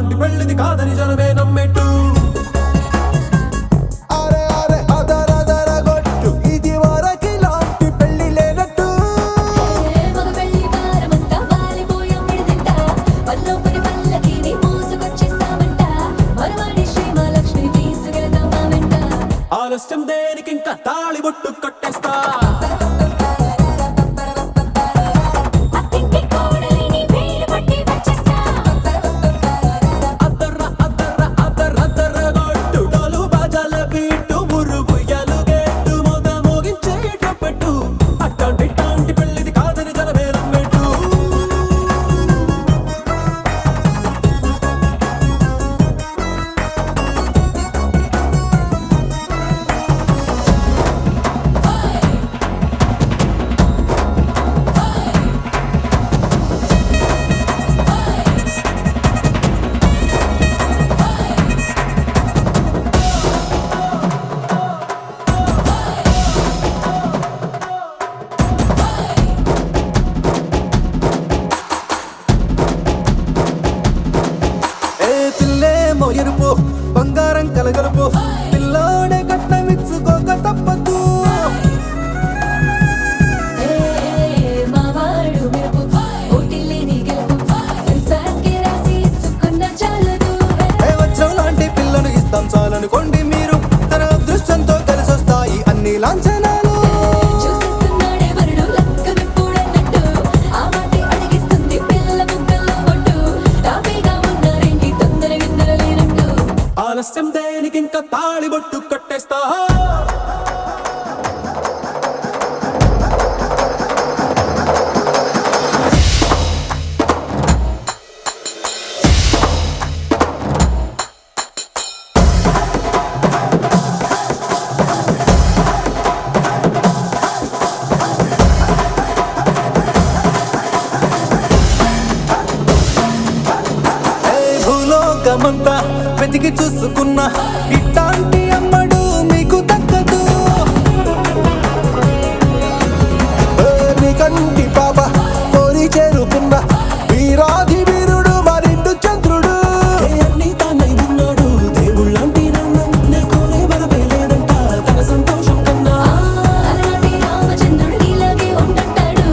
అట్టాంటి పెళ్లిది కాదని జనమే నమ్మెట్టు అరే అరే అదరదర గొట్టు ఇది వరకి లాంటి పెళ్లి లేనట్టు మగ పెళ్లి వారమంతా వాలిపోయాం విడిదింట పల్లోపరి పల్లకిని మోసుకొచ్చేస్తామంట మరవాడి శ్రీమహాలక్ష్మిని తీసుకెళ్దాం మా వెంట ఆలస్యం దేనికింకా తాళి బొట్టు కట్టేస్తా అత్తింటి కోడలిని వేలు పట్టి వచ్చేస్తా అద్దర్ర అద్దర్ర అద్దర్ర అద్దర్ర గొట్టు డోలు బాజాల బీటు మురుగు ఎలుగెట్టు మొద మోగించేటప్పుడు అట్టాంటి ఇట్టాంటి పెళ్లిది కాదని జనమే నమ్మెట్టు ఏ పిల్లేమో ఎరుపు బంగారం కలగలుపు పిల్లోడే కట్నమిచ్చుకోక తప్పదు మా వాడు మెరుపు ఓటిల్లేని గెలుపు సెన్సార్కి రాసి ఇచ్చుకున్న చాలదు ఏ వజ్రం లాంటి పిల్లను ఇస్తాం చాలనుకోండి మీరు తన అదృష్టంతో కలిసొస్తాయి అన్ని లాంఛనాలు చూసేస్తున్నాడే వరుడు లక్కమెప్పుడన్నట్టు ఆ మాటే అడిగిస్తుంది పిల్ల ముగ్గల్లో ఒట్టు తాపీగా ఉన్నారేంటి తొందర గిందర లేనట్టు ఆలస్యం దేనికింకా తాళి బొట్టు కట్టేస్తా భూలోకమంతా వెతికి చూసుకున్న ఇట్లాంటి అమ్మడు మీకు దక్కదు నీ కంటి పాప కోరి చేరుకున్న వీరాధి వీరుడు మరిండు చంద్రుడు అన్ని తానై ఉన్నాడు దేవుళ్ళంటి నన్ను నే కోరే వరమే లేదంట తన సంతోషం కన్నా అలాంటి రామచంద్రుడు ఇలాగే ఉండంటాడు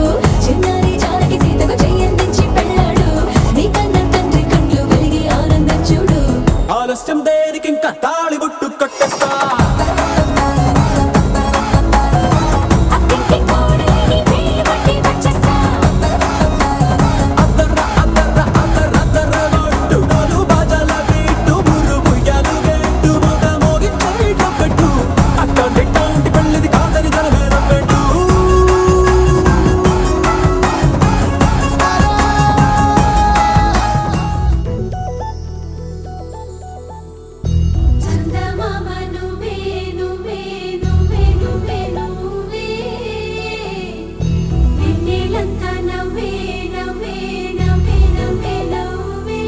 చిన్నారి జానకి సీతకు చెయ్యందించి పెళ్ళాడు నీ కన్న తండ్రి కండ్లు వెలిగి ఆనందం చూడు ఆలస్యం దేనికింకా తాళి బొట్టు కట్టేస్తా అత్తింటి కోడలిని వేలు పట్టి వచ్చేస్తా అద్దర్ర అద్దర్ర అద్దర్ర అద్దర్ర గొట్టు డోలు బాజాల బీటు మురుగు ఎలుగెట్టు మొద మోగించేటప్పుడు అట్టాంటి ఇట్టాంటి పెళ్లిది కాదని జనమే నమ్మెట్టు చందమామ నువ్వే నువ్వే నువ్వే నువ్వే నువ్వే వెన్నెలంతా నవ్వే నవ్వే నవ్వే నవ్వే నవ్వే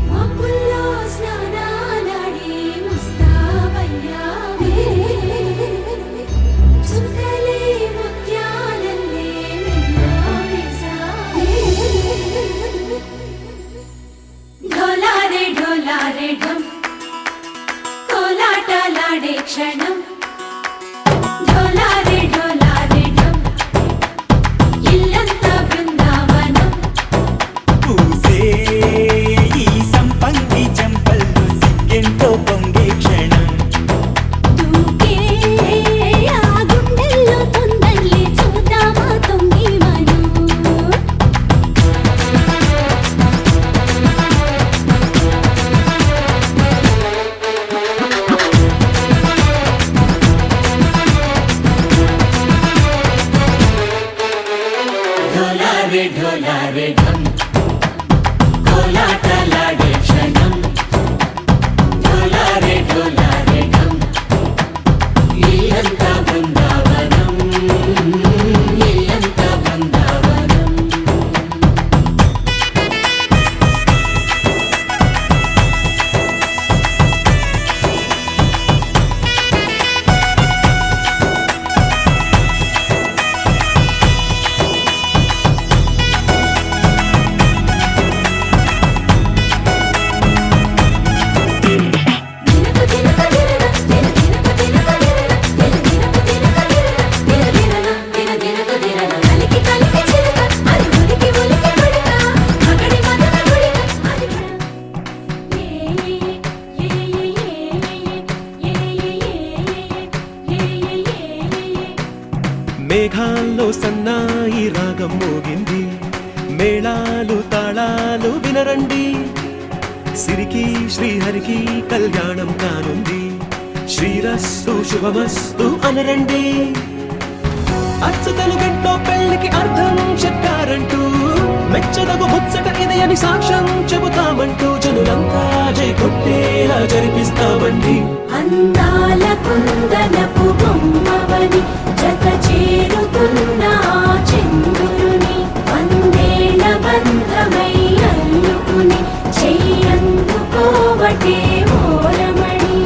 మబ్బుల్లో స్నానాలాడి ముస్తాబయ్యావే చుక్కలే ముత్యాలల్లే వెన్నో వేసావే ढोलारे ढम कोलाटलाडे क्षणम ढोलारे ढम इल्लंता बृंदावनम పూసే ఈ సంపంగి చెంపల్లో సిగ్గెంతో పొంగే క్షణం దూకే ఆ గుండెల్లో తొందల్లి చూద్దామా తొంగి మను మేఘాల్లో సన్నాయి రాగం మోగింది, మేళాలు తాళాలు వినరండి, సిరికి శ్రీహరికి కళ్యాణం కానుంది, శ్రీరస్తు శుభమస్తు అనరండి. అచ్చతలు గంటో పెళ్లికి అర్థం చెప్పారంటూ, మెచ్చదగు ముచ్చట ఇది అని సాక్ష్యం చెబుతామంటూ, జనులంతా జై కొట్టేలా జరిపిస్తామండి. అందాల కుందనపు బొమ్మవని జత చేరుతున్న ఆ చంద్రుని, వందేల బంధమై అల్లుకుని చెయ్యందుకోవటే ఓరమణి.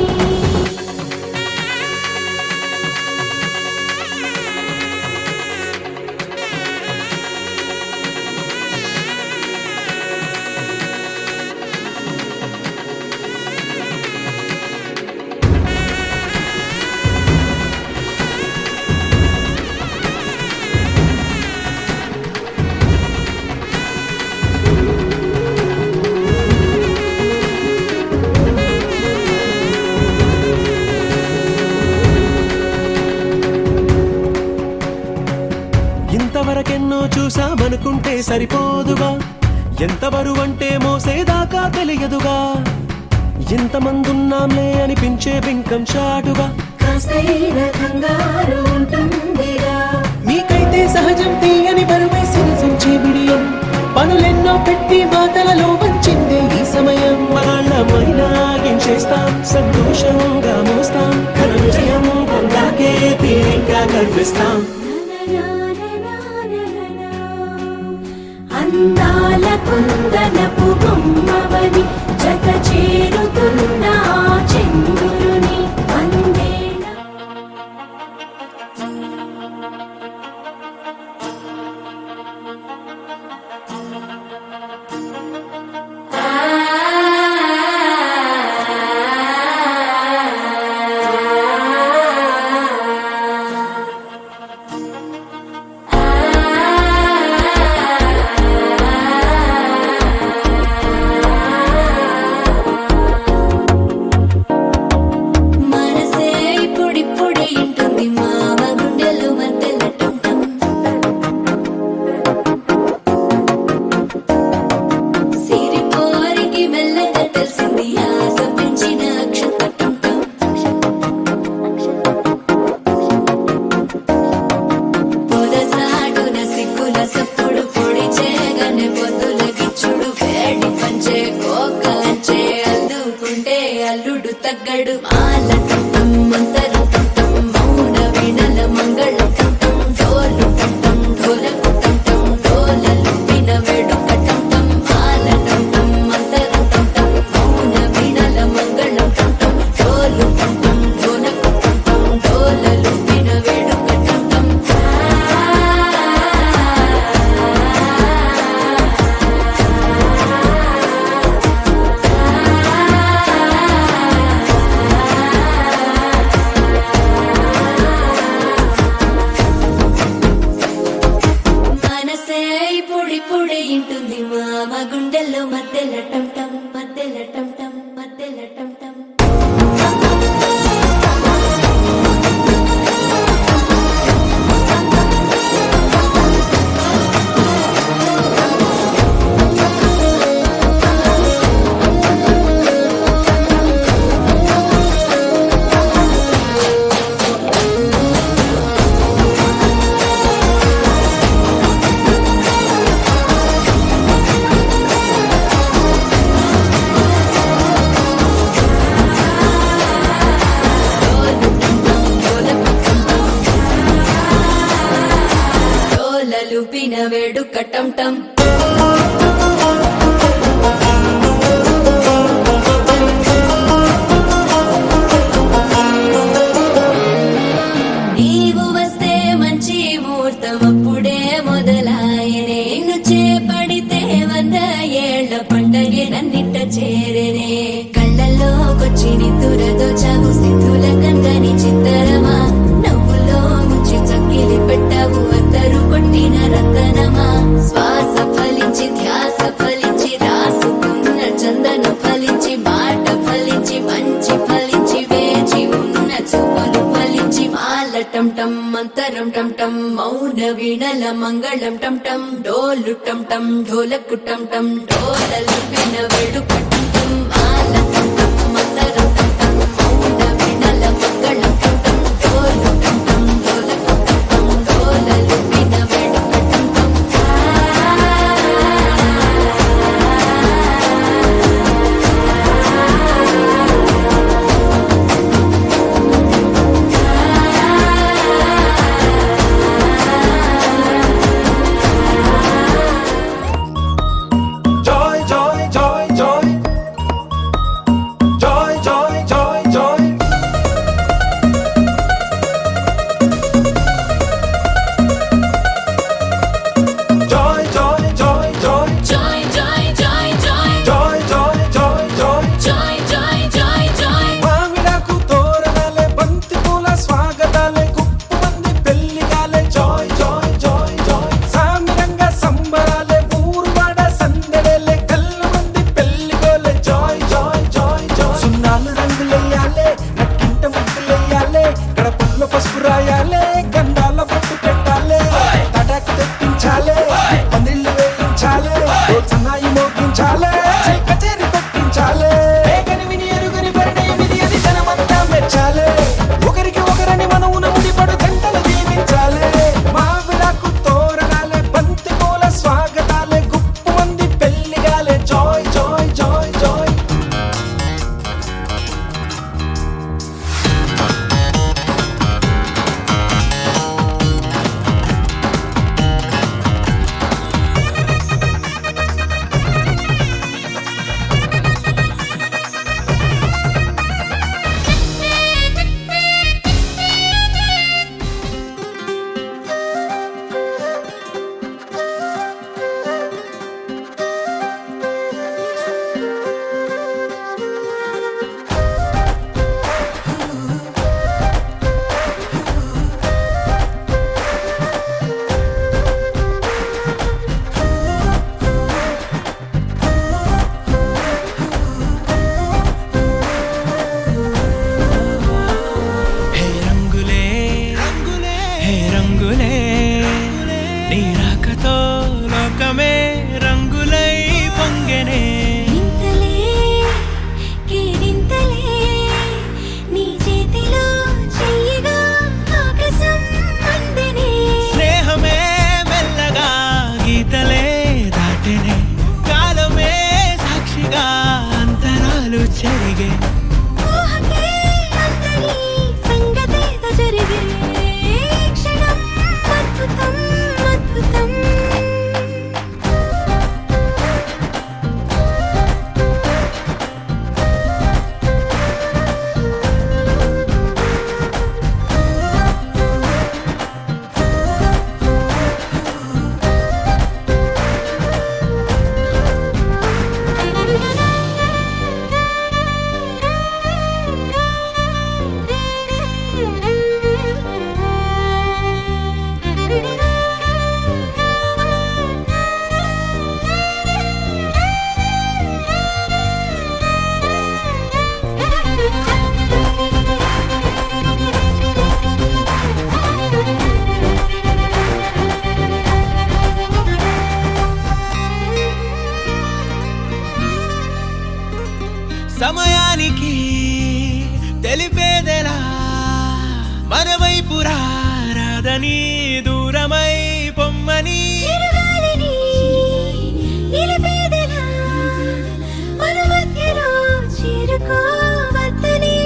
ఇంతవరకెన్నో చూసామనుకుంటే సరిపోదుగా, ఎంత బరువంటే మోసేదాకా తెలియదుగా, ఇంతమందున్నాంలే అనిపించే బింకం చాటుగా, కాస్తైన కంగారు ఉంటుందిగా. మీకైతే సహజం తీయని బరువే సిరసించే బిడియం, పనులెన్నో పెట్టి మాటలలో వంచిందే ఈ సమయం. వాళ్ళమైనా చేస్తాం, సంతోషంగా మోస్తాం, ఘన విజయం పొందాకే తీరిగ్గా కనిపిస్తాం. అందాల కుందనపు బొమ్మవని జత చేరుతున్న ఆ చంద్రుని, వందేల మనసే ఇప్పుడిప్పుడే ఇంటుంది మామ గుండెలు మధ్యలటుంటం. సిరిపోరికి మెల్లగా తెలిసింది ఆశ పెంచిన అక్షతటుంటం. పొదసాటున సిగ్గుల సప్పుడు పొడి చేయగానే పొద్దుల గిచ్చుడు, వేడి పంచే కోకలంచే అల్లుకుంటే అల్లుడు తగ్గడు. మాల టుంటం మంతరం టుంటం, మౌన వీణల మంగళం టుంటం, డోలు టుంటం ఢోలకు టుంటం, డోలలు విన వేడుక టుంటం. మాల టుంటం మంతరం టుంటం, మౌన వీణల మంగళం టుంటం, డోలు టుంటం ఢోలకు టుంటం, డోలలు విన వేడుక టుంటం. మనసే ఇప్పుడిప్పుడే ఇంటుంది మామ గుండెల్లో మధ్యలటంటం, మధ్యలటంటం, మధ్యలటంటం. డోలలుపిన వేడుక టంటం. నీవు వస్తే మంచి ముహూర్తం అప్పుడే మొదలాయనే, నిన్ను చేపడితే 100 ఏళ్ల పండగే నన్నిట్ట చేరేనే. కళ్ళల్లోకొచ్చి నిద్దురదో చావు సిద్ధుల కందని చిత్తరమా, నవ్వులో ముంచి చక్కిలి పెట్టావు అత్తరు కొట్టిన రతనమా. శ్వాస టం టం మంతరం టం టం మౌన వీణల మంగళం టం టం డోలు టం టం ఢోలకు టం టం డోలలు విన వేడుక టం టం మాల టం టం మంతరం టం టం మౌన వీణల మంగళం టం టం డోలు టం టం ఢోలకు టం టం డోలలు విన వేడుక టం టం Joy, joy, joy, joy. Joy, joy, joy, joy. Joy, joy, joy, joy. joy joy joy joy Joy, joy, joy, joy. joy joy joy joy మామిడాకు తోరణాలే బంతి పూల స్వాగతాలే గుప్పమంది పెళ్లిగాలే జాయ్ జాయ్ జాయ్ జాయ్ సామిరంగ సంబరాలే ఊరువాడ సందడేలే కళ్ళమంది పెళ్లిగోలే జాయ్ జాయ్ జాయ్ జాయ్ సున్నాలు రంగులెయ్యాలే నక్కింట ముగ్గులెయ్యాలే గడపల్లో పసుపు రాయాలే గంధాల బొట్టు పెట్టాలే తడాకు తెప్పించాలే పన్నీళ్లు వేయించాలే సన్నాయి మోగించాలే కచేరి పెట్టించాలే ఏకని విని ఎరుగని పరిణయమిది అది జనమంతా మెచ్చాలే ఒకరికి ఒకరని మనవున ముడిపడు గంటలు దీవించాలే మావిడాకు తోరణాలే బంతి పూల స్వాగతాలే గుప్పు మంది పెళ్లిగాలే జాయ్ జాయ్ జాయ్ జాయ్ హే రంగులే రంగులే హే రంగులే నీ రాకతో లోకమే రంగులై పొంగెనే నింతలే కేరింతలే నీ చేతిలో చెయ్యగా ఆకాశం అందెనే స్నేహమే మెల్లగా గీతలే దాటెనే కాలమే సాక్షిగా అంతరాలు చెరిగే ఊహకే అందని సంగతేదో జరిగే ఈ క్షణం అద్భుతం అద్భుతం సమయానికి తెలిపేదెలా మన వైపు రాదని దూరమై పొమ్మని చిరుగాలిని నిలిపేదెలా మన మధ్యలో చేరుకోవద్దని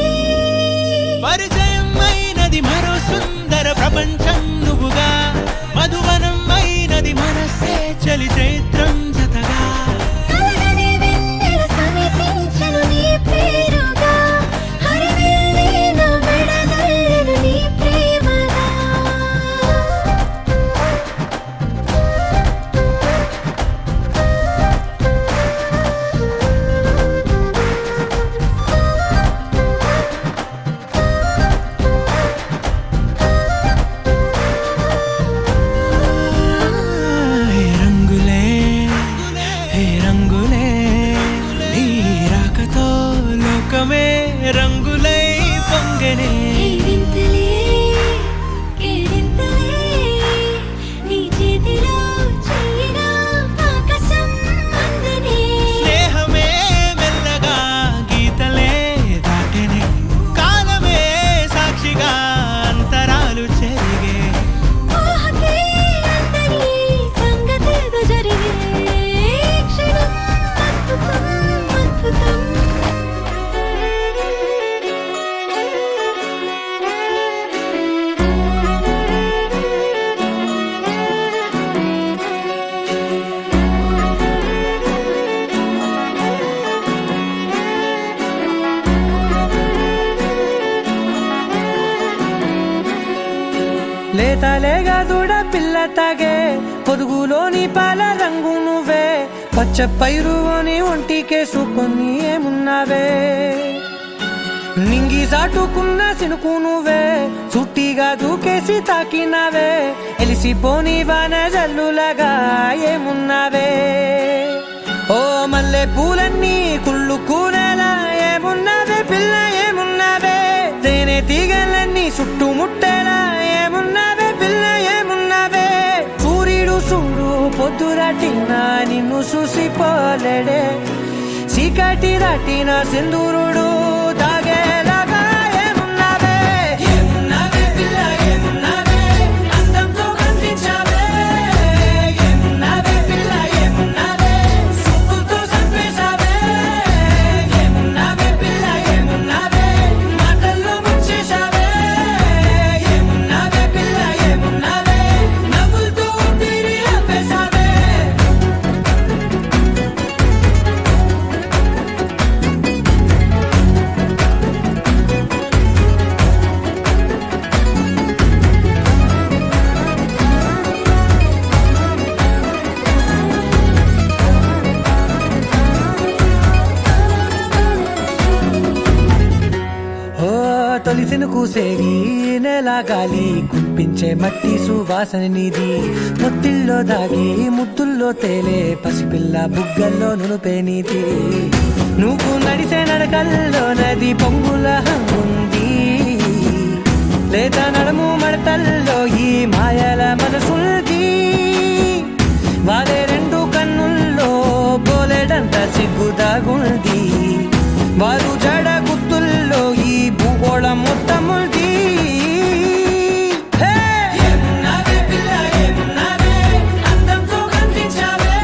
పరిచయం అయినది మరో సుందర ప్రపంచం నువ్వుగా మధువనం అయినది మనసే చలి చైత్రం జతగా కలగని వెన్నెల సమీపించను నీ పేరుగా హరివెల్లి నా మెడనల్లెను నీ ప్రేమగా రంగులే లేతలేగా దూడ పిల్ల తాగే పొదుగులోని పాల రంగు నువ్వే పచ్చ పైరుని ఒంటికేసుకొని ఏమున్నావే నింగి సాటుకున్న సినుకు నువ్వే చుట్టిగా దూకేసి తాకినావే ఎలిసిపోని వాన జల్లులగా ఏమున్నావే ఓ మల్లె పూలన్నీ కుళ్ళు కూనేలా ఏమున్నావే పిల్ల ఏమున్నావే తేనె తీగలన్నీ చుట్టుముట్టేలా ఏమున్నావే పిల్ల ఏమున్నావే సూర్యుడు చూడు పొద్దురాటిన నిన్ను చూసిపోలేడే చీకటి దాటిన సింధూరుడు తాగేలాగా ఏమున్నావే ఏమున్నావే పిల్ల ఏమున్నావే అందంతో కనిపించావే ఏమున్నావే పిల్ల ఏమున్నావే సుక్కుతో చంపేశావే ఏమున్నావే పిల్ల ఏమున్నావే మాటల్లో ముంచేశావే ఏమున్నావే పిల్ల ఏమున్నావే నవ్వులతో ఊపిరి ఆపేశావే తొలిసిన కూసేరి నెల గాలి గుప్పించే మట్టి సువాసన నిధి ముద్దిల్లో దాగి ముద్దుల్లో తేలే పసిపిల్ల బుగ్గల్లో నునుపే నీది నువ్వు నడిసే నడకల్లో నది పొంగుల హంగుంది లేదా నడుము మడతల్లో ఈ మాయల మనసుంది వాలే రెండు కన్నుల్లో బోలెడంత సిగ్గుదాగుంది వారు జడ గుర్తుల్లో ఈ భూగోళం మొత్తముంది ఏమున్నావే పిల్ల ఏమున్నావే అందంతో కనిపించావే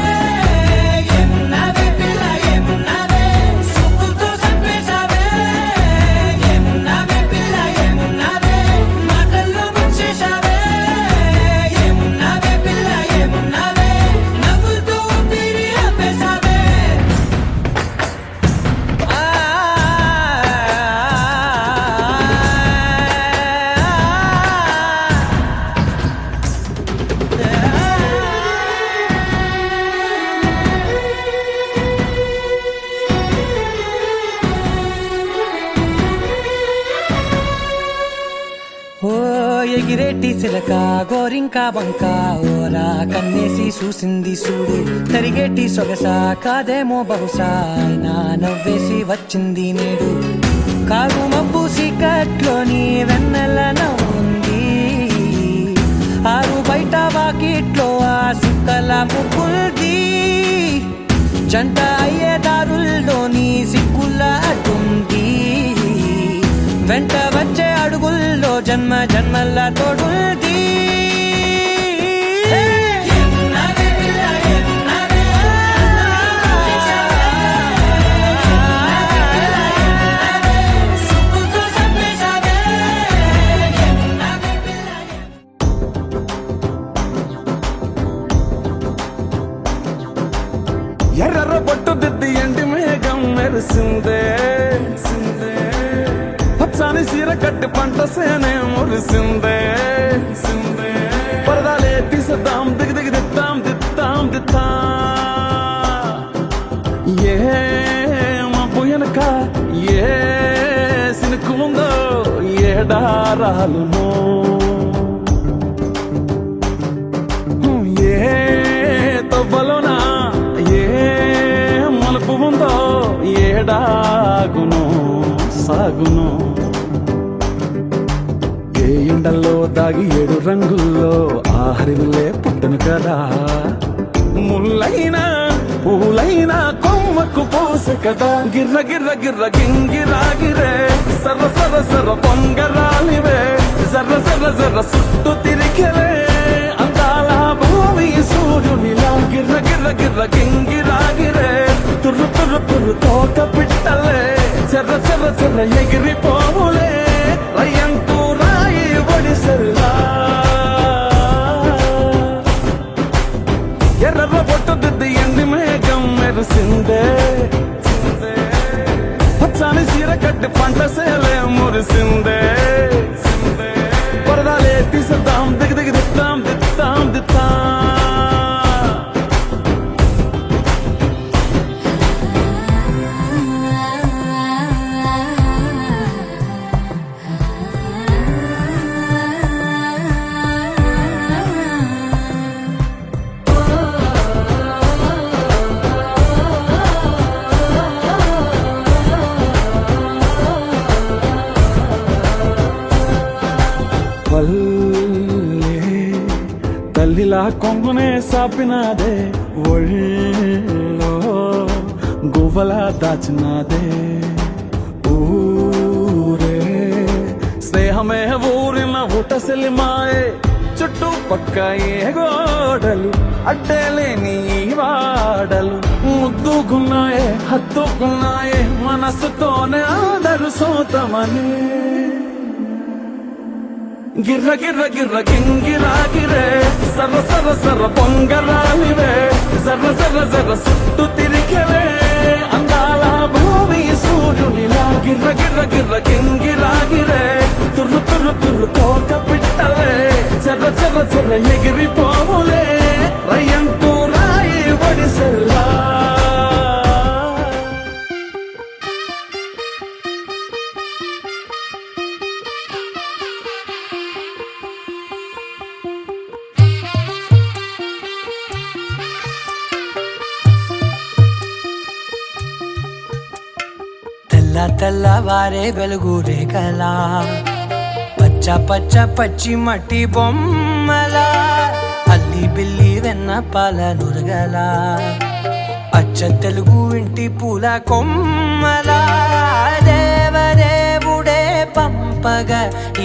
ఏమున్నావే పిల్ల ఏమున్నావే సుక్కుతో చంపేశావే ఏమున్నావే పిల్ల ఏమున్నావే మాటల్లో ముంచేశావే ఏమున్నావే పిల్ల ఏమున్నావే నవ్వులతో ఊపిరి ఆపేశావే ఓ ఎగిరేటి సిలక గోరింకా బంక ఓరా కన్నేసి చూసింది చూడు తరిగేటి సొగస కాదేమో బహుశా అయినా నవ్వేసి వచ్చింది నేడు కారు మబ్బు సీకట్లోని వెన్నెల నవ్వుంది ఆరు బయట వాకిట్లో ఆ సుక్కల ముగ్గుల్ది జంట అయ్యే దారుల్లోని సిగ్గుల అడ్డుంది వెంట వచ్చే అడుగుల్లో జన్మ జన్మల తోడుంది ఎర్ర బొట్టు దిద్ది ఎండి మేఘం మెరిసిందే పచ్చని సీర కట్టి పంట సేనే మురిసిందే పరదాలే తీసేద్దాం దిగి దిగి దిద్దాం దిద్దాం దిద్దా ఏ మబ్బు వెనక ఏ సినుకు ఉందో ఏడారాలునో ఏ తవ్వలోనా ఏ మలుపు ఉందో ఏడాగును సాగును ఏ ఎండల్లో దాగి 7 రంగుల్లో ఆహరిల్లే పుట్టను కదా ముల్లైనా పూలైనా కొమ్మకు పోసె కదా గిర్ర గిర్ర గిర్ర గింగిరాగిరే సర్ర సర్ర సర్ర పొంగరాలివే జర్ర జర్ర జర్ర సుట్టు తిరిగెలే అందాల భూమి సూర్యునిలా గిర్ర గిర్ర గిర్ర గింగిరాగిరే తుర్రు తుర్రు తుర్రు తోక పిట్టలే చెర్ర చెర్ర చెర్ర ఎగిరిపోవులే రయ్యంటూ రాయి ఒడిసెల్లా ఎర్ర బొట్టు దిద్ది ఎండి మేఘం మెరిసిందే పచ్చని సీర కట్టి పంట సేలే మురిసిందే పరదాలే తీసేద్దాం పిల్లిలా కొంగునే సాపినాదే ఒళ్ళో గువ్వలా దాచినాదే ఊరే స్నేహమే ఊరిన ఊటసిలి మాయే చుట్టూ పక్క ఏ గోడలు అడ్డేలేని ఈ వాడలు ముద్దుకున్నాయే హత్తుకున్నాయే మనసుతోనే ఆదరు సోతమని గిర్ర గిర్ర గిర్ర గింగిరా గిరే సర సర సర పొంగరాలివే జర జర జర సుట్టు తిరిగవే అందాల భూమి సూర్యునిలా గిర్ర గిర్ర గిర్ర గింగిరా గిరే తుర్రు తుర్రు తుర్రు తోక పిట్టలే జర జర జర ఎగిరిపోవులే రయ్యంటూ రాయి వడిసెల్లా తెల్లవారే వెలుగు రేఖలా పచ్చ పచ్చ పచ్చి మట్టి బొమ్మలా అల్లి బిల్లి వెన్న పాల నురగలా అచ్చ తెలుగు ఇంటి పూల కొమ్మలా దేవదేవుడే పంపగ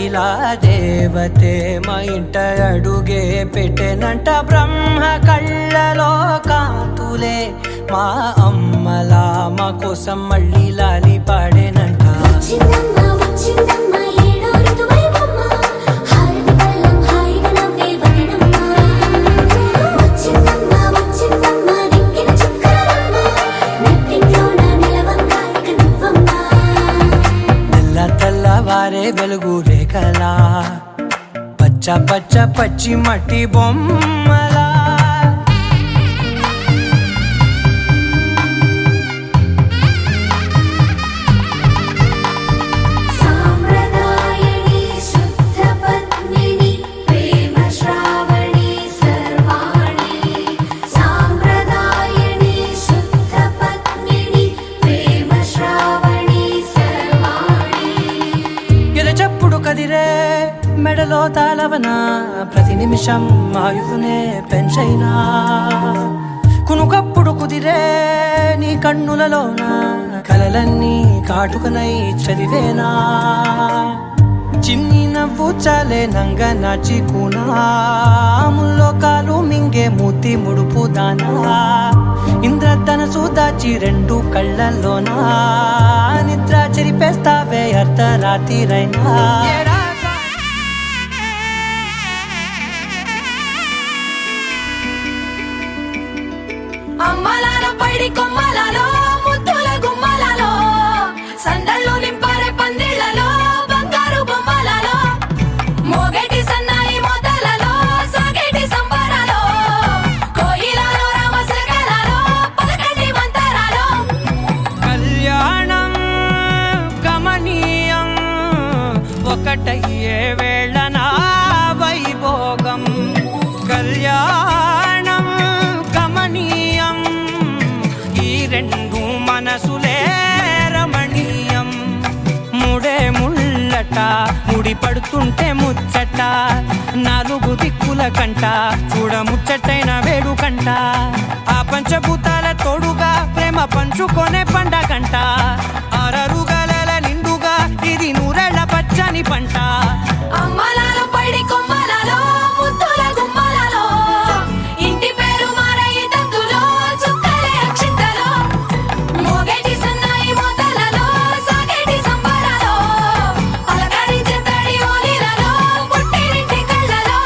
ఇలా దేవతే మా ఇంట అడుగే పెట్టెనంట బ్రహ్మ కళ్ళలో కాంతులే మా అమ్మలా మా కోసం మళ్ళీ లాలి పాడేనంట వచ్చిందమ్మ వచ్చిందమ్మ ఏడో ఋతువైవమ్మ హారతి పళ్ళం హాయిగా నవ్వే వదనమ్మ వచ్చిందమ్మ వచ్చిందమ్మ దిక్కిన చుక్కలమ్మ నెట్టింట్లోన నిలవంగా ఇక నువ్వమ్మ తెల్లవారే వెలుగు రేఖలా పచ్చ పచ్చ పచ్చి మట్టి బొమ్మలా సాంప్రదాయని శుద్ధ పద్మిని ప్రేమ శ్రావణి సర్వాణి సాంప్రదాయని శుద్ధ పద్మిని ప్రేమ శ్రావణి సర్వాణి ఎరచప్పుడు కదిరే మెడలో తాళవన ప్రతి నిమిషం ఆయువునే పెంచైనా కునుకప్పుడు కుదిరే నీ కన్నులలోన కలలన్నీ కాటుకనై చదివేనా చిన్ని నవ్వు చాలే నంగ నాచి కూనాముల్లో కాలు మింగే మూతి ముడుపు దానా ఇంద్రధనసు దాచి రెండు కళ్ళల్లోనా నిద్ర చెరిపేస్తావే అర్ధరాత్రిరైనా అమ్మలాల పైడి కొమ్మలలో ముద్దుల గుమ్మలలో సందళ్ళు నింపారే పందిళ్లలో బంగారు బొమ్మలలో మోగేటి సన్నాయి మోతలలో సాగేటి సంబరాలో కోయిలలో రామశకలలో పలకండి మంతరాలో కళ్యాణం గమనీయం ఒకటయ్యే వేళ నా వైభోగం కళ్యాణం గమనీయం ఈ రెండు మనసులే రమణీయం ముడే ముళ్ళట ముడి పడుతుంటే ముచ్చట నాలుగు దిక్కుల కంట చూడ ముచ్చటైన వేడుకంట ఆ పంచభూతాల తోడుగా ప్రేమ పంచుకొనే పండగంట ఆరరుగల నిండుగా ఇది నూరెళ్ళ పచ్చని పంట అమ్మలాల పైడి కొమ్మలలో ముద్దుల గుమ్మలలో ఇంటి పేరు మారయి తందులో చుక్కలే అక్షింతలో మోగేటి సన్నాయి మోతలలో సాగేటి సంబరాలో పలకరించే తడి ఓలిలలో పుట్టినింటి కళ్ళలో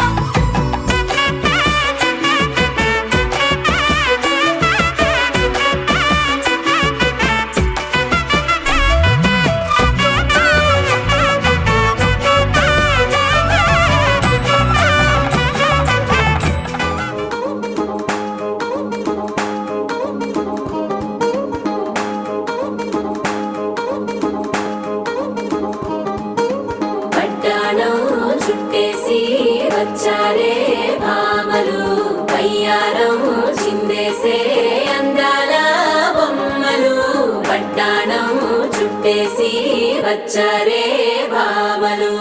పట్టాణం చుట్టేసి వచ్చారే భామలు పయ్యారం చిందేసే అందాల బొమ్మలు పట్టాణం చుట్టేసి వచ్చారే భామలు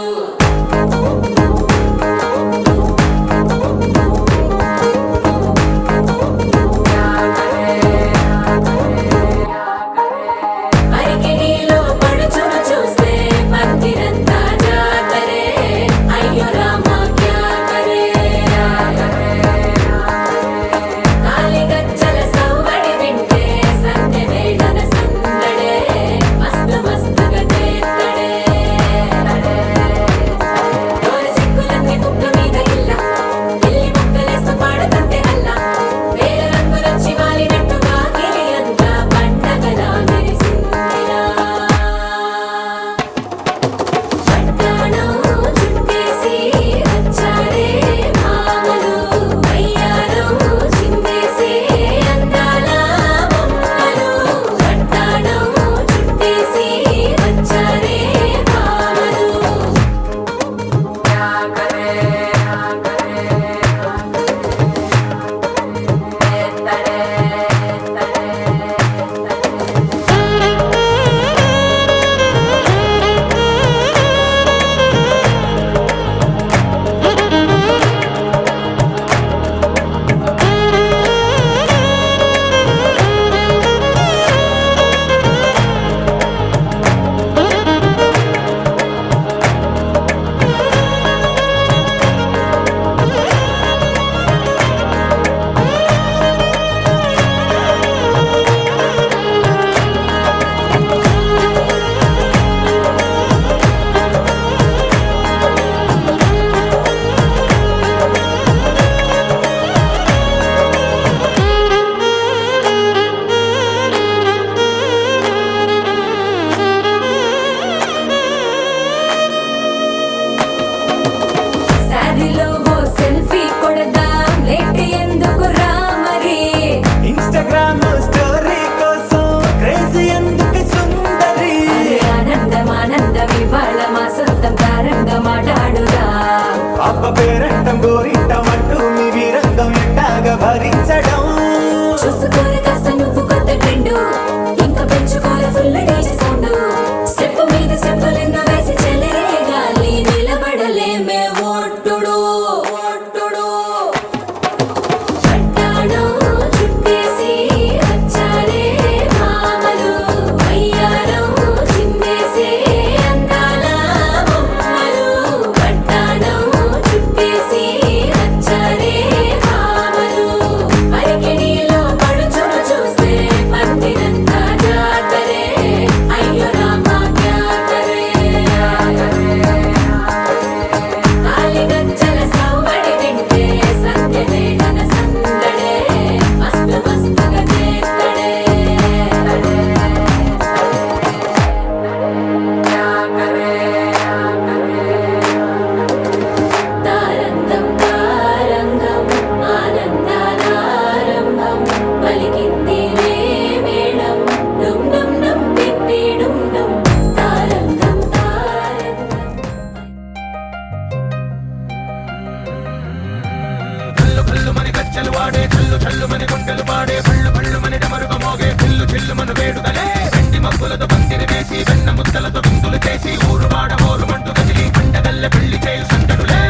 బాగా మాట్లాడురా అబ్బ పేరంటం గోరింటం అంటూ మీ వీరంగం ఎట్టాగా భరించడం చూసుకోరు కాస్త నువ్వు కొత్త ట్రెండ్ ఇంకా పెంచుకోరు ఫుల్ డీజే సౌండ్ స్టెప్ మీద స్టెప్పులెన్నో వేసి చెలరే గాలి నిలబడలేమే ఒట్టుడు పట్టాడు చుట్టేసి వచ్చారే భామలు అయ్యారం చిందేసే అందాల బొమ్మలు పట్టాడు చుట్టేసి వచ్చారే భామలు పరికిణీలో పడుచును చూస్తే పందిరంతా జాతరే అయ్యో రామా జాతరే కాలిగజ్జల సవ్వడి వింటే సంధ్యనే ఘన సందడే మస్తు మస్తుగా చేస్తడే తారంగం తారంగం ఆనందానారంభం పలికింది రే మేళం డుమ్ డుమ్ డుమ్ తిప్పి డుమ్ డుమ్ తారంగం తారంగం కల్లు కల్లు మని గజ్జలు వాడే చల్లు చల్లు మని గుండెలు పాడే పళ్ళు పళ్ళు మని డమరుగ మోగే చిల్లు చిల్లు మన వేడుదలే వెండి మబ్బులతో పందిరి వేసి వెన్న ముద్దలతో విందులు చేసి ఊరు వాడ ఊరు మంటు కదిలి పండగల్లె పెళ్లి చేయు సందడులే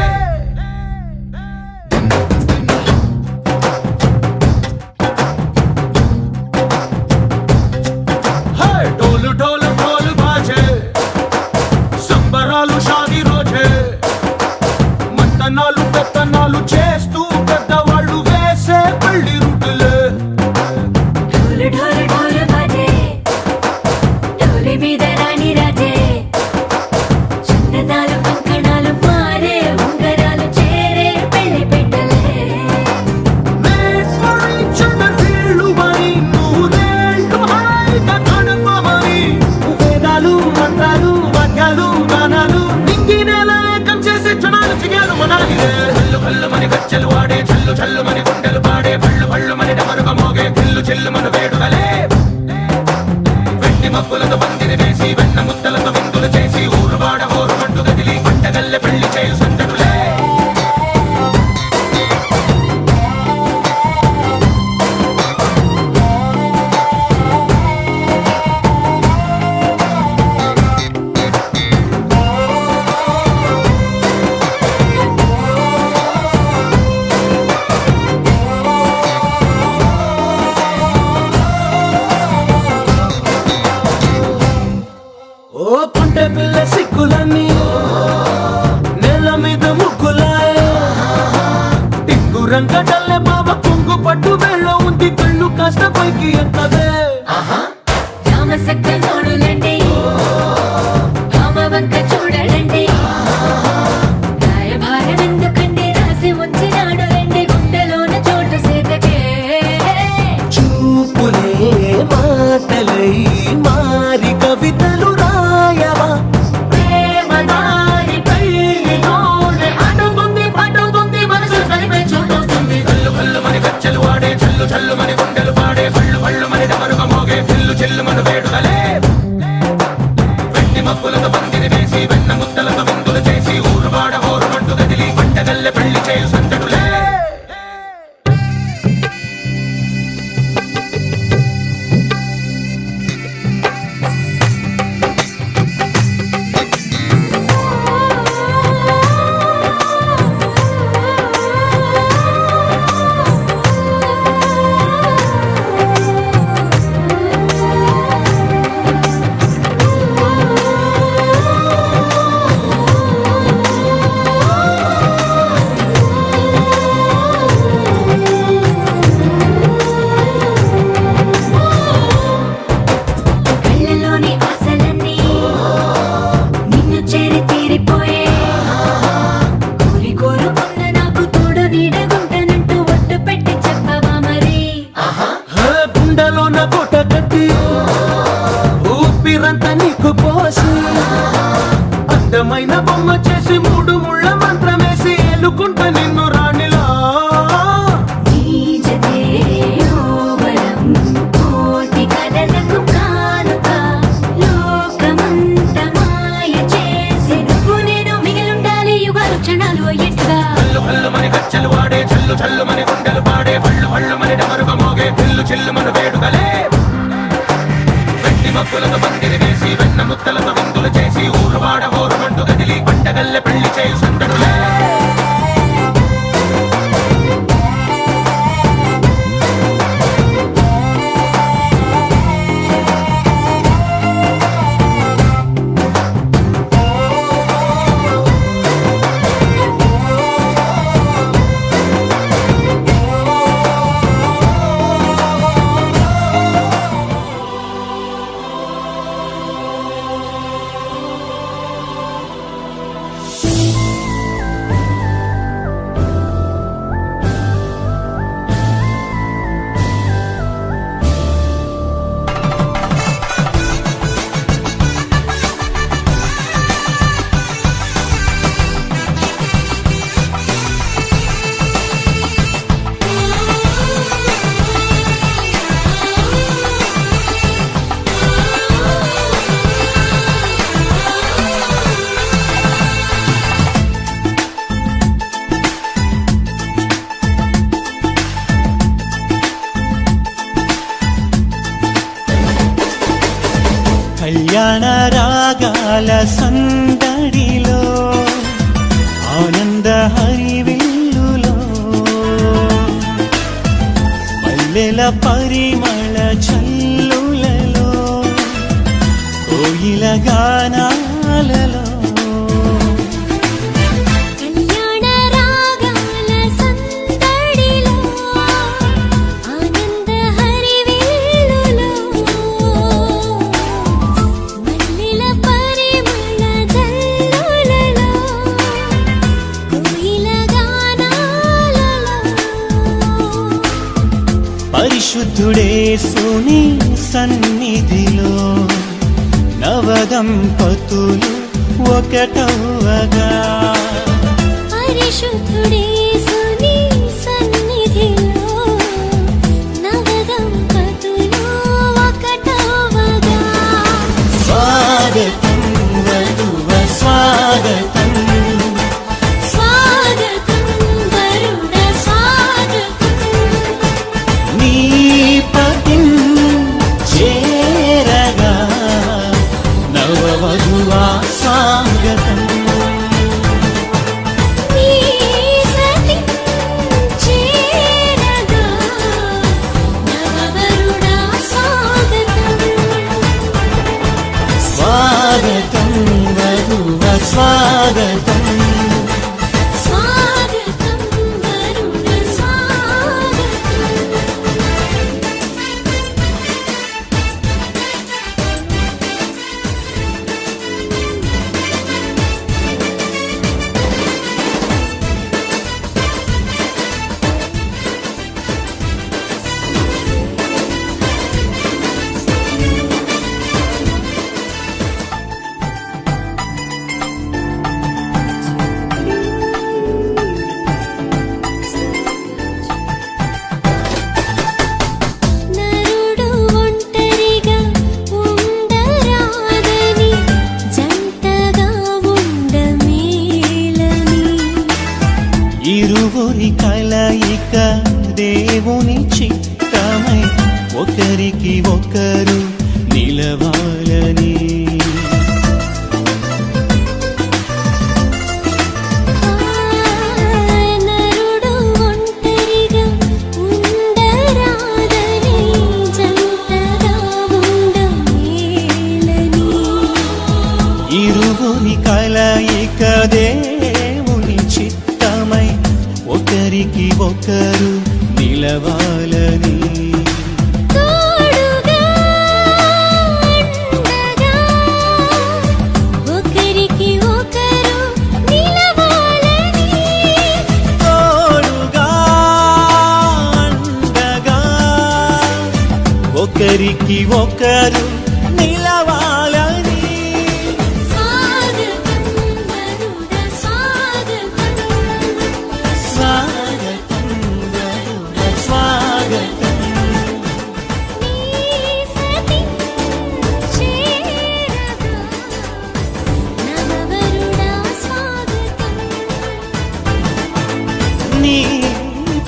డోలు డోలు డోలు బాజే సంబరాలు షాదీ రోజే మంతనాలు పెత్తనాలు చేస్తూ పెద్దవాళ్ళు వేసే పెళ్లి రుటులే ఢోలు ఢోలు ఢోలు బాజే ఢోలి మీద రాణి రాజే చందనాలు కంకణాలు మారే ఉంగరాలు చేరే పెళ్లి పెట్టలే వీళ్ళుమని నూరేళ్ళు హాయిగా గడపమని వేదాలు మంత్రాలు వాద్యాలు గానాలు నింగి నేల ఏకం చేసే క్షణాలు చిగాలు మనాలిలే కల్లు కల్లు మని గజ్జలు వాడే చల్లు చల్లు మని గుండెలు పాడే పళ్ళు పళ్ళు మని డమరుగ మోగే చిల్లు చిల్లు మన వేడుదలే వెండి మబ్బులతో పందిరి వేసి వెన్న ముద్దలతో విందులు చేసి ఊరు వాడ ఊరు మంటు గదిలి పంటగల్లె పెళ్లి చేయు సందడులే ఓ పుంటె పిల్ల సిక్కులన్నీ నేల మీద ముగ్గులాయ్ టింగు రంగడల్లె బాబా కుంగు పట్టు వెళ్ళ ఉంది కళ్ళు కాస్త పైకి ఎత్తదే రామసక్క నోడులండి రామవంక చూడడండి రాయభారం ఎందుకండి రాసి ఉంచినాడు రండి గుండెలోన చోటు సేతకే చూపులే మాటలై మారి కవితలు రాయవా ప్రేమ దారి పెళ్లిలోనే అడుగుంది పడుగుంది మనసు కలిపే చూడుతుంది కల్లు కల్లు మని గజ్జలు వాడే చల్లు చల్లు మని గుండెలు పాడే పళ్ళు పళ్ళు మని డమరుగ మోగే చిల్లు చిల్లు మన వేడుదలే వెండి మబ్బులతో పందిరి వేసి వెన్న ముద్దలతో విందులు చేసి ఊరు వాడ ఊరు మంటు గదిలి పంటగల్లె పెళ్లి చేయు సందడులే కళ్ళలోని ఆశలన్నీ నిన్ను చేరి తీరిపోయే కోరి కోరుకున్న నాకు తోడు నీడగుంటానంటూ ఒట్టు పెట్టి చెప్పవా మరి గుండెలోన కోట కట్టి ఊపిరంతా నీకు పోసి అందమైన బొమ్మ చేసి మూడు ముళ్ళ మంత్రమేసి ఏలుకుంటా నిన్ను రాణిలా నీ జతే యోవరం కోటి కలలకు కానుక లోకమంత మాయ చేసి నువ్వు నేను మిగిలిన ప్రాణాలు అయ్యట్టుగా హల్లు హల్లు మని గజ్జలు వాడే చల్లు చల్లు మని గుండెలు పాడే పళ్ళు పళ్ళు మని డమరుగ మోగే పిల్లు చిల్లు మన వేడుకలే వెండి మబ్బులతో పందిరి వేసి వెన్న ముత్తలతో విందులు చేసి ఊరు వాడ ఊరు మండు గదిలి పండగల్లె పెళ్లి చేయు సందడులే కళ్యాణ రాగాల సందడిలో ఆనంద హరివిల్లులో మల్లెల పరిమళ చల్లులలో కోయిల గానాలలో కళ్యాణ రాగాల సందడిలో ఆనంద హరివిల్లులో మల్లెల పరిమళ జల్లులలో కోయిల గానాలలో పరిశుద్ధుడే సుని సన్నిధిలో నవదంపతులు ఒకటవగా పరిశుద్ధుడే సుని సన్నిధిలో నవదంపతులు ఒకటవగా స్వాగతం వధువ స్వాగతం స్వాగతం వరుణ స్వాగతం నీ పతిం చేరగా నవవధువా స్వాగతం నీ సతి చేరగా నవవరుణ స్వాగతం స్వాగతం వధువ స్వాగతం స్వాగతం వరుణ స్వాగతం నరుడు ఒంటరిగా ఉండరాదని జంటగా ఉండమేలని ఇరువురి కలయిక దేవుని చిత్తమై ఒకరికి ఒకరు నిలవాలని నరుడు ఒంటరిగా ఉండరాదని జంటగా ఉండమేలని ఇరువురి కలయిక దేవుని చిత్తమై ఒకరికి ఒకరు నిలవాలని తోడుగా ఉండగా ఒకరికి ఒకరు నిలవాలని తోడుగా అండగా ఒకరికి ఒకరు నిలవాలని స్వాగతం వరుణ స్వాగతం స్వాగతం వరుణ స్వాగతం నీ సతి చేరగా నవవరుణ స్వాగతం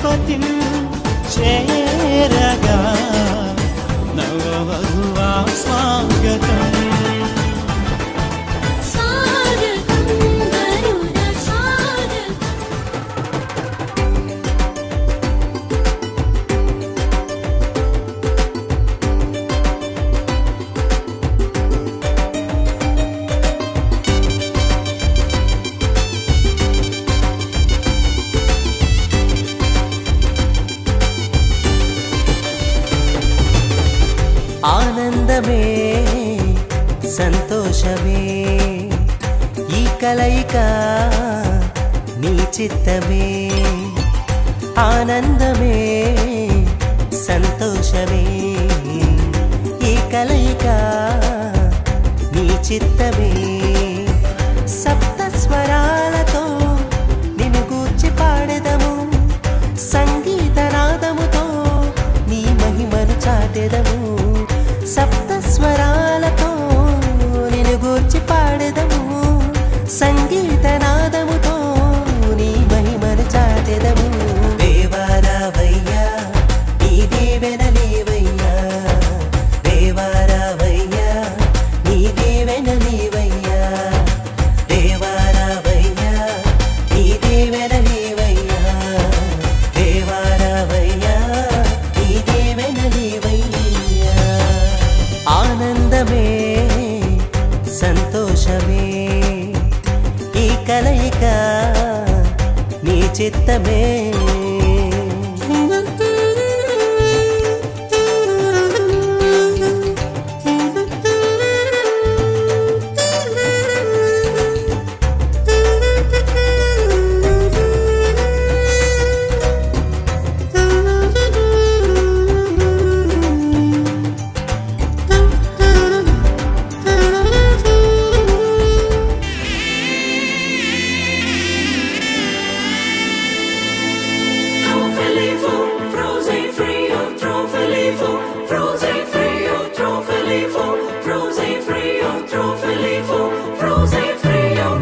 పతిం చేరగా నవవధువా స్వాగతం స్వాగతం గరుడ స్వాగతం ఆనందమే సంతోషమే ఈ కలయిక నీ చిత్తమే ఆనందమే సంతోషమే ఈ కలయిక నీ చిత్తమే సప్త స్వరాలతో నిన్ను గూర్చి పాడెదము సంగీత నాదముతో నీ మహిమను చాటెదము సప్త స్వరాలతో నిన్ను గూర్చి పాడెదము సంగీత నాదముతో నీ మహిమను చాటెదము దేవారావయ్యా నీ దేవెనలేవయ్యా దేవారావయ్యా నీ దేవెనలేవయ్యా దేవారావయ్యా నీ దేవెనలేవయ్యా దేవారావయ్యా నీ దేవెనలేవయ్యా ఆనందమే సంతోషమే ఈ కలయిక నీ చిత్తమే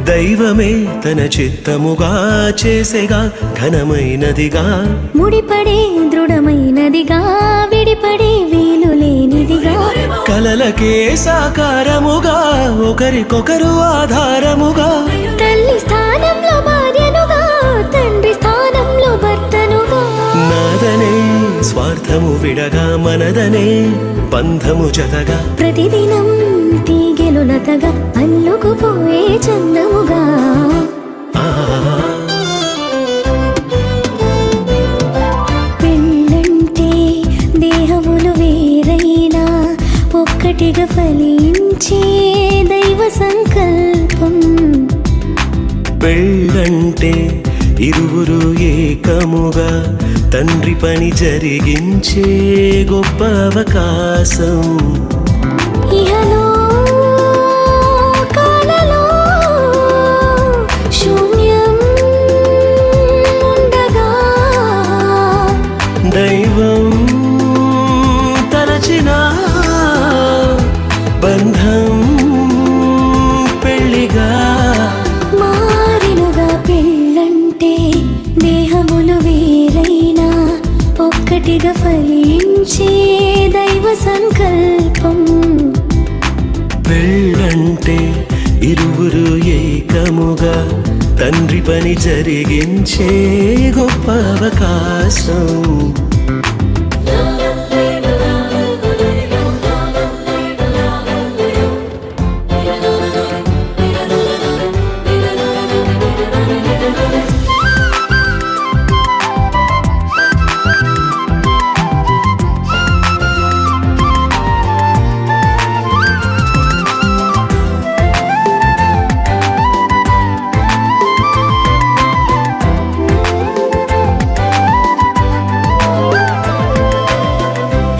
దైవమే తన చిత్తముగా చేసేగా ఘనమైనదిగా ముడిపడే దృఢమైనదిగా విడిపడే వీలు లేనిదిగా కలలకే సాకారముగా ఒకరికొకరు ఆధారముగా తల్లి స్థానంలో భార్యనుగా తండ్రి స్థానంలో భర్తనుగా నాదనే స్వార్థము విడగా మనదనే బంధము జతగా ప్రతిదినం తీగెలు లతగా అల్లుకుపోయే చందముగా పెళ్ళంటే దేహములు వేరైనా ఒక్కటిగా ఫలించే దైవ సంకల్పం పెళ్ళంటే ఇరువురు ఏకముగా తండ్రి పని జరిగించే గొప్ప అవకాశం ఇహలో కాలలో శూన్యం ఉండగా దైవం తలచిన బంధం పెళ్ళిగా మారినుగా పెళ్ళంటే దేహములు వేరైనా ఒక్కటిగా ఫలించే దైవ సంకల్పం పెళ్ళంటే ఇరువురు ఏకముగా తండ్రి పని జరిగించే గొప్ప అవకాశం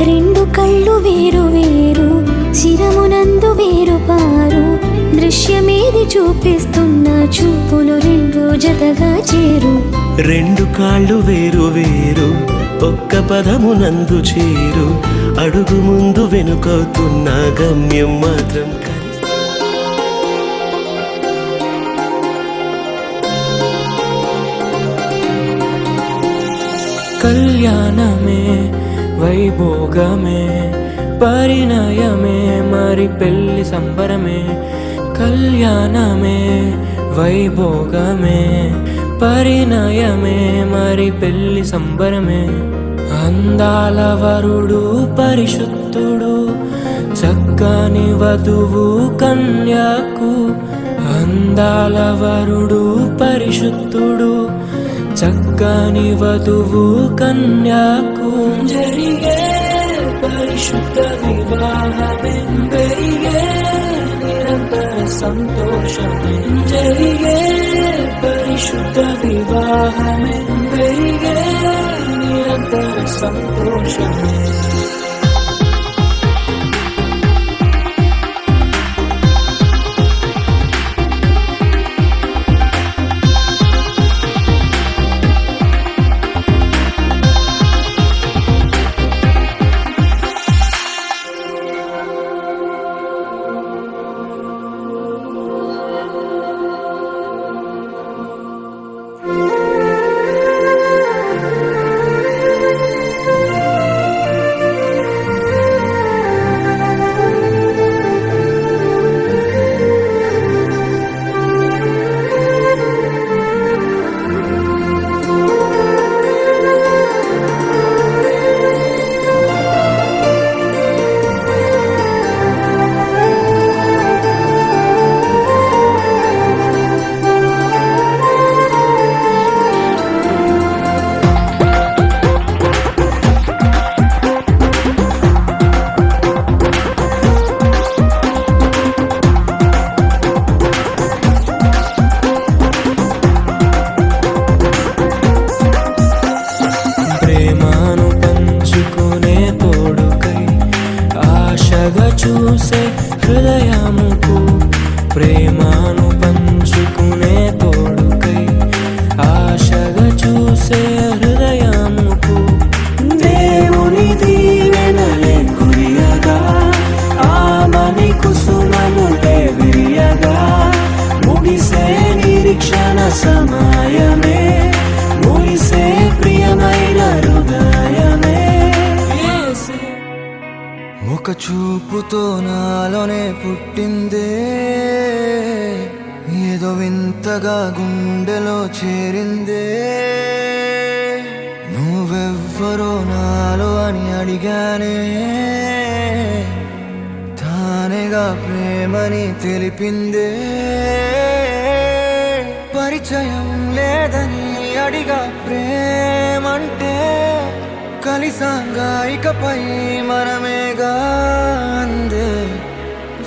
రెండు కళ్ళు వేరు వేరు శిరమునందు వేరు పారు దృశ్యమేది చూపిస్తున్న చూపులు రెండు జతగా చేరు రెండు కాళ్ళు వేరు వేరు ఒక్క పదమునందు చేరు అడుగు ముందు వెనుకవుతున్న గమ్యం మాత్రం కళ్యాణమే వైభోగమే పరిణయమే మరి పెళ్లి సంబరమే కళ్యాణమే వైభోగమే పరిణయమే మరి పెళ్లి సంబరమే అందాల వరుడు పరిశుద్ధుడు చక్కని వధువు కన్యాకు అందాల వరుడు పరిశుద్ధుడు చక్కని వధువు కన్యాకు జరిగే పరిశుద్ధ వివాహమే పెరిగే నిరంతర సంతోషమే జరిగే పరిశుద్ధ వివాహమే పెరిగే నిరంతర సంతోషమే చూసే హృదయముకు ప్రేమను పంచుకునే తోడుకై ఆశగా చూసే హృదయముకు దేవుని దీవెనలే కురియగా ఆమని కుసుమనులే విరియగా ముగిసే నిరీక్షణ సమయమే ముగిసే ప్రియమైన హృదయమే ఒక చూపుతో నాలోనే పుట్టిందే ఏదో వింతగా గుండెలో చేరిందే నువ్వెవ్వరో నాలో అని అడిగానే తానేగా ప్రేమని తెలిపిందే పరిచయం లేదని అడిగా ప్రేమంటే కలిసాంగా ఇకపై మనమేగా అందే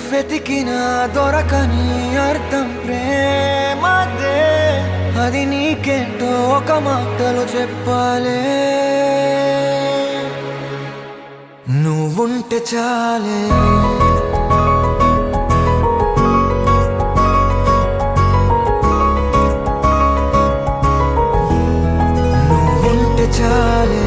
వెతికిన దొరకని అర్థం ప్రేమదే అది నీకేంటో ఒక మాటలో చెప్పాలే నువ్వుంటే చాలే నువ్వుంటే చాలే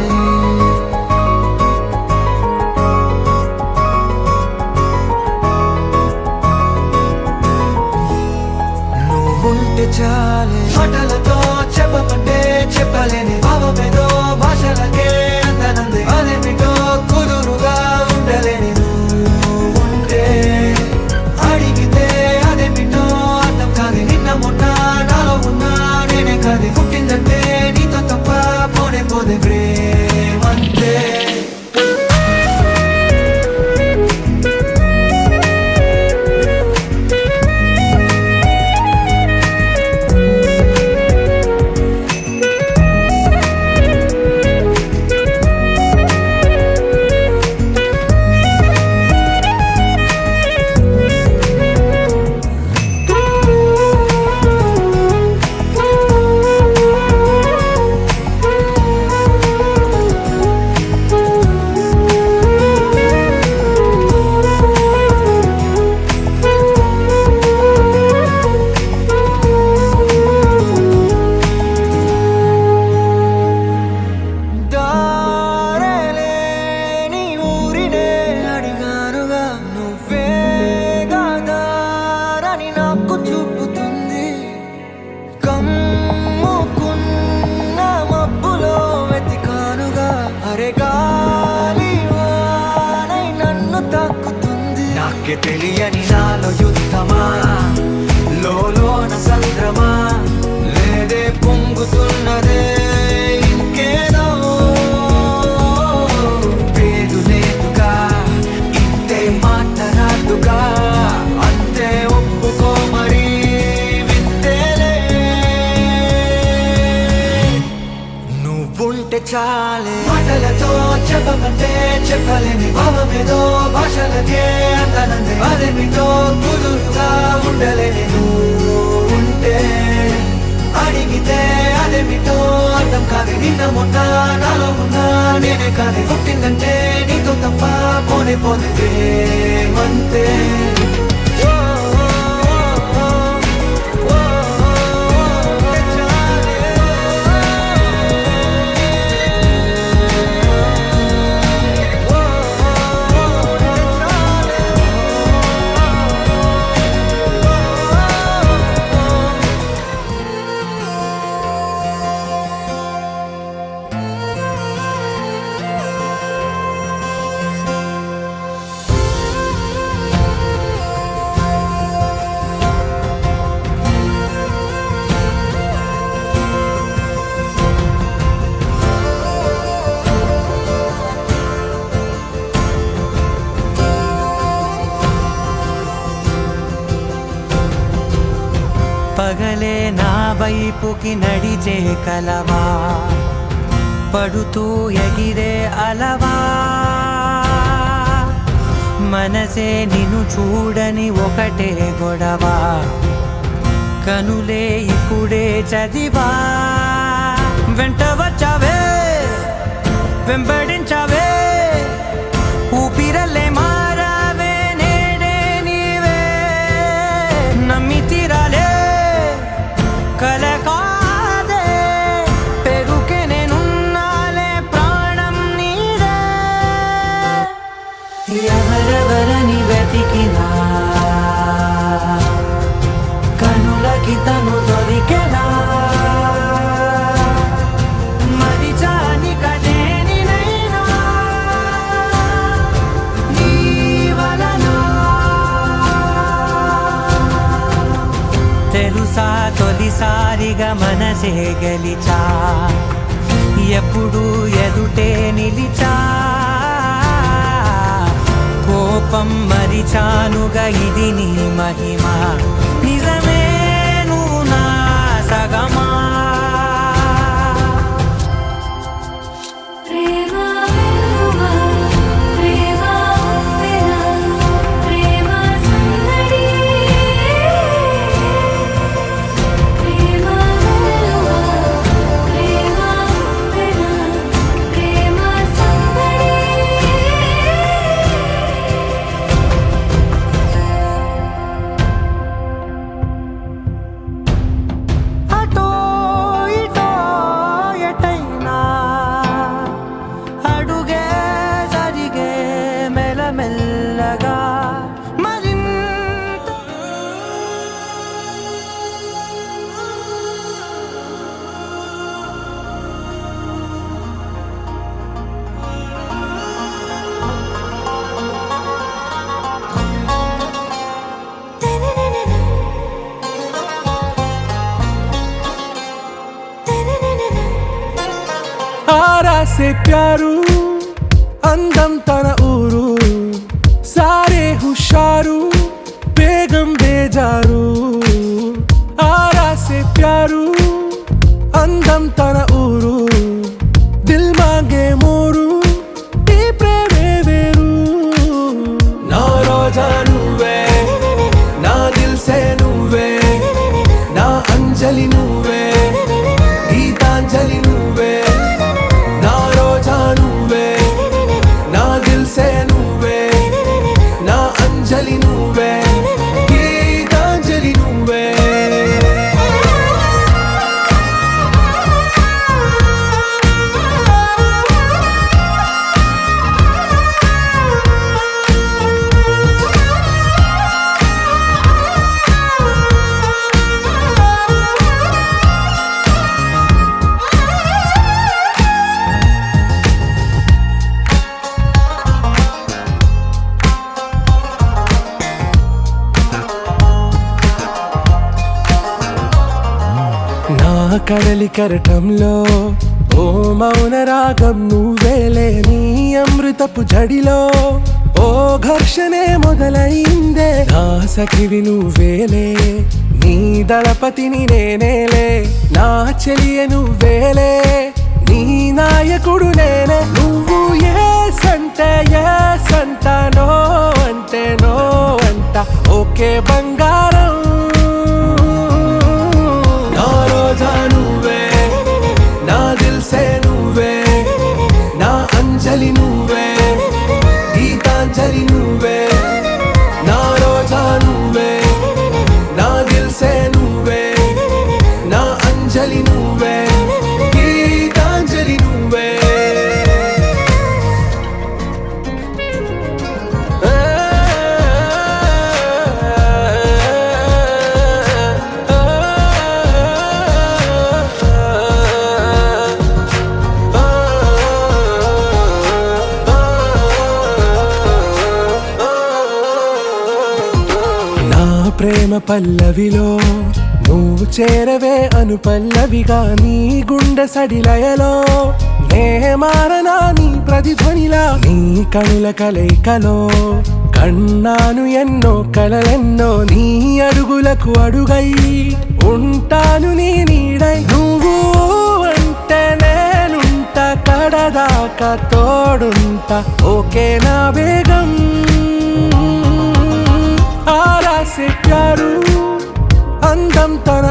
చాలే మాటలతో చెప్పమంటే చెప్పలేని భావమేదో భాషలకే అందనంది అదేమిటో కుదురుగా ఉండలేని ఉంటే అడిగితే అదేమిటో అర్థం కాదు నిన్న మొన్న నాలో ఉన్నా నేనే కాదు పుట్టిందంటే నీతో తప్ప పోనే పోదే ప్రేమంతే తెలియని నాలో యుద్ధమా లోన సంద్రమా లేదే పొంగుతున్నదే ఇంకేదో పేరు లేదుగా ఇంతే మాట్లాడుగా అంతే ఒప్పుకో మరి వింతేలే నువ్వుంటే చాలే మాటలతో చెప్పమంటే చెప్పలేని భావమేదో భాషలకే అందనందే అదేమిటో కుదురుగా ఉండలేని నువ్వు ఉంటే అడిగితే అదేమిటో అర్థం కాదు నిన్న మొన్న నాలో ఉన్నా నేనే కాదు పుట్టిందంటే నీతో తప్ప పోనే పోతే మంతే పగలే నా వైపుకి నడిచే కలవా పడుతూ ఎగిరే అలవా మనసే నిన్ను చూడని ఒకటే గొడవ కనులే ఇప్పుడే చదివా వెంట వచ్చావే వెంబడించావే ఊపిరల్లే మారావే నేడే నీవే నమ్మి తీరాలే కల కాదే పెరుకే నేనున్నాలే ప్రాణం నీదే ఎవరెవరని వెతికినా కనులకి తను దొరికెనా మరిచాని కదేనినైనా నీ వలన తెలుసా తొలిసారిగా మనసే గెలిచా ఎప్పుడు ఎదుటే నిలిచా కోపం మరిచానుగా ఇది నీ మహిమ నిజమే నువ్వు నా సగమా ప్రేమ వెలువా ప్రేమ ఉప్పెన ప్రేమ సందడి ప్రేమ వెలువా ప్రేమ ఉప్పెన ప్రేమ సందడి అటో ఇటో ఎటైనా అడుగే జరిగే మెల్లమెల్లగా మరింత आरा से प्यारू అందం తన ఊరు సారే హుషారు బేగం బేజారు ఆరా సే ప్యారు అందం తన ఊరు దిల్ మాంగే మోరు ఈ ప్రేమే వేరు నా రోజా నువ్వే నా దిల్ సే నువ్వే నా అంజలి నువ్వే గీతాంజలి నువ్వే నా రోజా నువ్వే నా దిల్ సే నువ్వే నా అంజలి నువ్వే గీతాంజలి నువ్వే చలి కెరటంలో ఓ మౌన రాగం నువ్వేలే నీ అమృతపు జడిలో ఓ ఘర్షణే మొదలైందే నా సఖివి నువ్వేలే నీ దళపతిని నేనేలే నా చెలియ నువ్వేలే నీ నాయకుడు నేనే నువ్వు ఏ సంట నో అంటే నో అంట ఓకే బంగారం నా రోజా నువ్వే నా దిల్సే నువ్వే నా అంజలి నువ్వే గీతాంజలి నువ్వే నా రోజా నువ్వే నా దిల్సే నువ్వే నా అంజలి నువ్వే గీతాంజలి నువ్వే నా ప్రేమ పల్లవిలో నువ్వు చేరవే అను పల్లవిగా నీ గుండె సడిలయలో నే మారనా నీ ప్రతిధ్వనిలా నీ కనుల కలయికలో కన్నాను ఎన్నో కలలెన్నో నీ అడుగులకు అడుగై ఉంటాను నీ నీడై నువ్వు అంటే నేనుంట కడదాకా తోడుంటా ఓకే నా బేగం ఆరా से प्यारू అందం తన